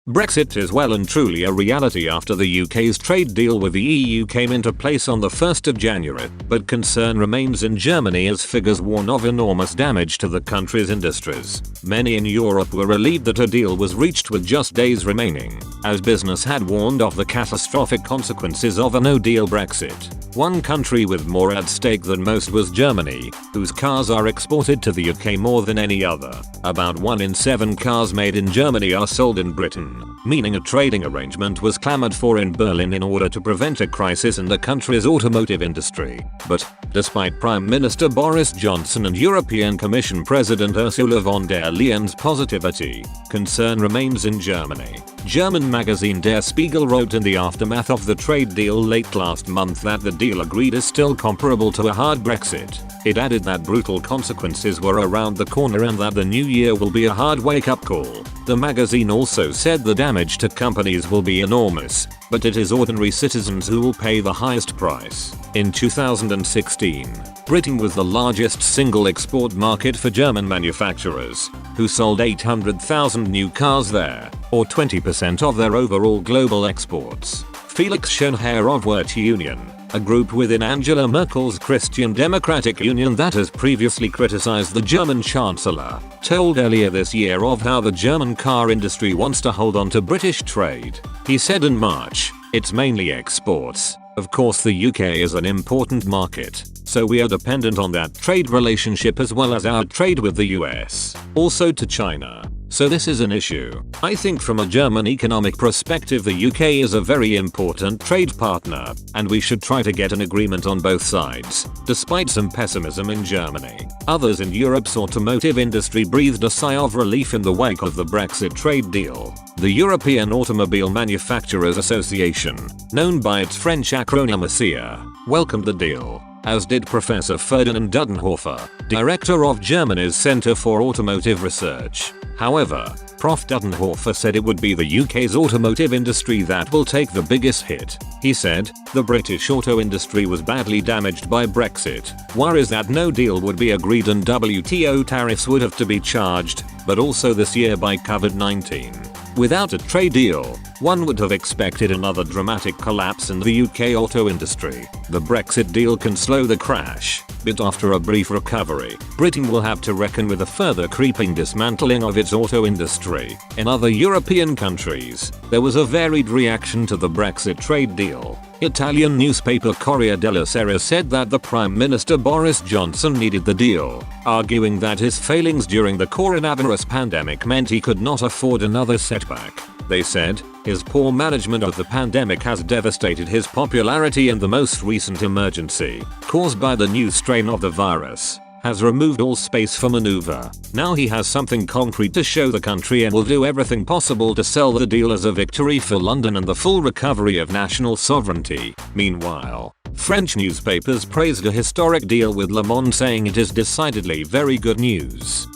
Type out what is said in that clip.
Brexit is well and truly a reality after the UK's trade deal with the EU came into place on the 1st of January, but concern remains in Germany as figures warn of enormous damage to the country's industries. Many in Europe were relieved that a deal was reached with just days remaining, as business had warned of the catastrophic consequences of a no-deal Brexit. One country with more at stake than most was Germany, whose cars are exported to the UK more than any other. About 1 in 7 cars made in Germany are sold in Britain, meaning a trading arrangement was clamored for in Berlin in order to prevent a crisis in the country's automotive industry. But, despite Prime Minister Boris Johnson and European Commission President Ursula von der Leyen's positivity, concern remains in Germany. German magazine Der Spiegel wrote in the aftermath of the trade deal late last month that the deal agreed is still comparable to a hard Brexit. It added that brutal consequences were around the corner and that the new year will be a hard wake-up call. The magazine also said the damage to companies will be enormous, but it is ordinary citizens who will pay the highest price. In 2016, Britain was the largest single export market for German manufacturers, who sold 800,000 new cars there, or 20% of their overall global exports. Felix Schönherr of Wirt Union, a group within Angela Merkel's Christian Democratic Union that has previously criticized the German Chancellor, told earlier this year of how the German car industry wants to hold on to British trade. He said in March, "It's mainly exports. Of course the UK is an important market, so we are dependent on that trade relationship as well as our trade with the US, also to China. So this is an issue. I think from a German economic perspective the UK is a very important trade partner, and we should try to get an agreement on both sides." Despite some pessimism in Germany, others in Europe's automotive industry breathed a sigh of relief in the wake of the Brexit trade deal. The European Automobile Manufacturers Association, known by its French acronym ACEA, welcomed the deal, as did Professor Ferdinand Dudenhofer, director of Germany's Center for Automotive Research. However, Prof. Dudenhofer said it would be the UK's automotive industry that will take the biggest hit. He said, "The British auto industry was badly damaged by Brexit. Worries that no deal would be agreed and WTO tariffs would have to be charged, but also this year by COVID-19. Without a trade deal, one would have expected another dramatic collapse in the UK auto industry. The Brexit deal can slow the crash, but after a brief recovery, Britain will have to reckon with a further creeping dismantling of its auto industry." In other European countries, there was a varied reaction to the Brexit trade deal. Italian newspaper Corriere della Sera said that the Prime Minister Boris Johnson needed the deal, arguing that his failings during the coronavirus pandemic meant he could not afford another setback. They said, "His poor management of the pandemic has devastated his popularity and the most recent emergency, caused by the new strain of the virus, has removed all space for maneuver. Now he has something concrete to show the country and will do everything possible to sell the deal as a victory for London and the full recovery of national sovereignty." Meanwhile, French newspapers praised a historic deal with Le Monde, saying it is decidedly very good news.